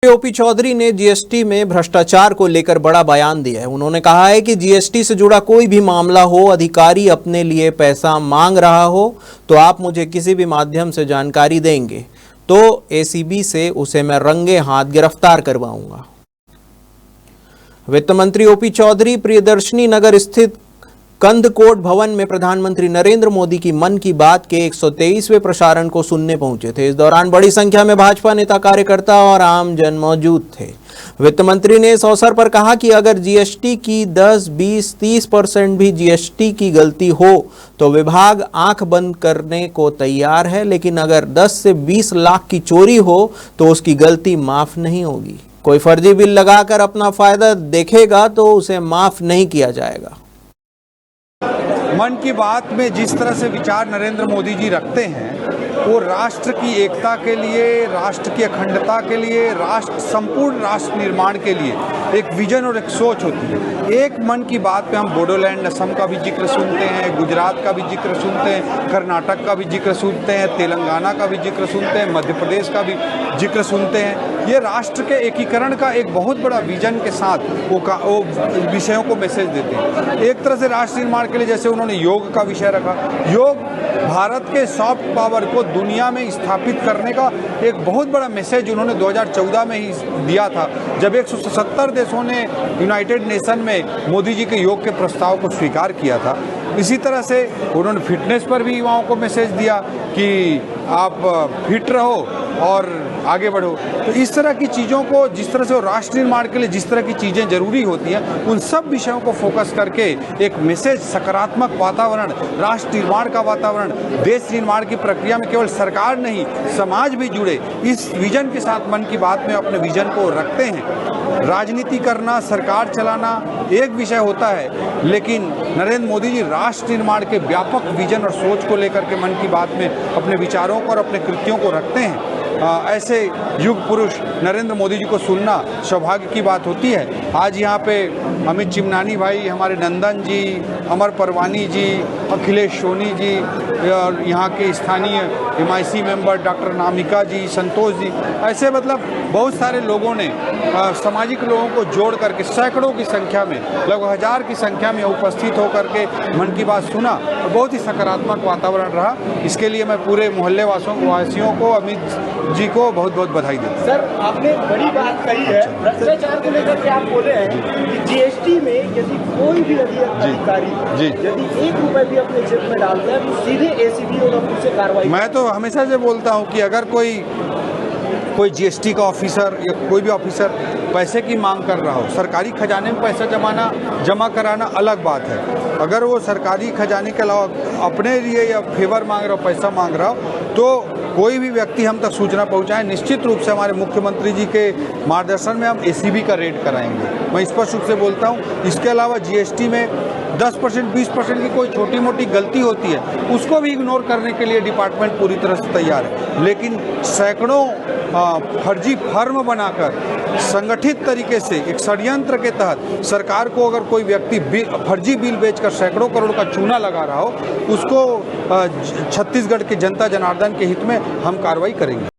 OP Chaudhary ने GST में भ्रष्टाचार को लेकर बड़ा बयान दिया है। उन्होंने कहा है कि जीएसटी से जुड़ा कोई भी मामला हो, अधिकारी अपने लिए पैसा मांग रहा हो तो आप मुझे किसी भी माध्यम से जानकारी देंगे तो एसीबी से उसे मैं रंगे हाथ गिरफ्तार करवाऊंगा। वित्त मंत्री ओपी चौधरी प्रियदर्शनी नगर स्थित कंदकोट भवन में प्रधानमंत्री नरेंद्र मोदी की मन की बात के 123वें प्रसारण को सुनने पहुंचे थे। इस दौरान बड़ी संख्या में भाजपा नेता, कार्यकर्ता और आम जन मौजूद थे। वित्त मंत्री ने इस अवसर पर कहा कि अगर जीएसटी की 10, 20, 30% भी जीएसटी की गलती हो तो विभाग आंख बंद करने को तैयार है, लेकिन अगर 10 से 20 लाख की चोरी हो तो उसकी गलती माफ नहीं होगी। कोई फर्जी बिल लगाकर अपना फायदा देखेगा तो उसे माफ नहीं किया जाएगा। मन की बात में जिस तरह से विचार नरेंद्र मोदी जी रखते हैं वो राष्ट्र की एकता के लिए, राष्ट्र की अखंडता के लिए, संपूर्ण राष्ट्र निर्माण के लिए एक विजन और एक सोच होती है। एक मन की बात पे हम बोडोलैंड, असम का भी जिक्र सुनते हैं, गुजरात का भी जिक्र सुनते हैं, कर्नाटक का भी जिक्र सुनते हैं, तेलंगाना का भी जिक्र सुनते हैं, मध्य प्रदेश का भी जिक्र सुनते हैं। ये राष्ट्र के एकीकरण का एक बहुत बड़ा विजन के साथ वो विषयों को मैसेज देते हैं। एक तरह से राष्ट्र निर्माण के लिए जैसे उन्होंने योग का विषय रखा, योग भारत के सॉफ्ट पावर को दुनिया में स्थापित करने का एक बहुत बड़ा मैसेज उन्होंने 2014 में ही दिया था, जब 170 देशों ने यूनाइटेड नेशन में मोदी जी के योग के प्रस्ताव को स्वीकार किया था। इसी तरह से उन्होंने फिटनेस पर भी युवाओं को मैसेज दिया कि आप फिट रहो और आगे बढ़ो। तो इस तरह की चीज़ों को, जिस तरह से वो राष्ट्र निर्माण के लिए जिस तरह की चीज़ें जरूरी होती हैं, उन सब विषयों को फोकस करके एक मैसेज, सकारात्मक वातावरण, राष्ट्र निर्माण का वातावरण, देश निर्माण की प्रक्रिया में केवल सरकार नहीं समाज भी जुड़े, इस विजन के साथ मन की बात में अपने विजन को रखते हैं। राजनीति करना, सरकार चलाना एक विषय होता है, लेकिन नरेंद्र मोदी जी राष्ट्र निर्माण के व्यापक विजन और सोच को लेकर के मन की बात में अपने विचारों को और अपने कृत्यों को रखते हैं। ऐसे युग पुरुष नरेंद्र मोदी जी को सुनना सौभाग्य की बात होती है। आज यहाँ पे अमित चिमनानी भाई, हमारे नंदन जी, अमर परवानी जी, अखिलेश सोनी जी और यहाँ के स्थानीय MIC मेंबर डॉक्टर नामिका जी, संतोष जी, ऐसे मतलब बहुत सारे लोगों ने सामाजिक लोगों को जोड़ करके सैकड़ों की संख्या में, लगभग 1000 की संख्या में उपस्थित होकर के मन की बात सुना और बहुत ही सकारात्मक वातावरण रहा। इसके लिए मैं पूरे मोहल्ले वासियों को, अमित जी को बहुत बहुत बधाई देता हूं। सर, आपने बड़ी बात कही है, भ्रष्टाचार को लेकर के आप बोले हैं कि जीएसटी में यदि कोई भी अधिकारी यदि 1 रुपए भी अपने जेब में डालता है तो सीधे एसीबी और अफसर से कार्रवाई। मैं तो हमेशा से बोलता हूं कि अगर कोई जीएसटी का ऑफिसर या कोई भी ऑफिसर पैसे की मांग कर रहा हो, सरकारी खजाने में पैसा जमा कराना अलग बात है। अगर वो सरकारी खजाने के अलावा अपने लिए या फेवर मांग रहा हो, पैसा मांग रहा हो, तो कोई भी व्यक्ति हम तक सूचना पहुंचाए, निश्चित रूप से हमारे मुख्यमंत्री जी के मार्गदर्शन में हम एसीबी का रेड कराएंगे। मैं स्पष्ट रूप से बोलता हूं। इसके अलावा जीएसटी में 10%, 20% की कोई छोटी मोटी गलती होती है, उसको भी इग्नोर करने के लिए डिपार्टमेंट पूरी तरह से तैयार है। लेकिन सैकड़ों फर्जी फर्म बनाकर संगठित तरीके से एक षड्यंत्र के तहत सरकार को अगर कोई व्यक्ति फर्जी बिल बेचकर सैकड़ों करोड़ का चूना लगा रहा हो, उसको छत्तीसगढ़ के जनता जनार्दन के हित में हम कार्रवाई करेंगे।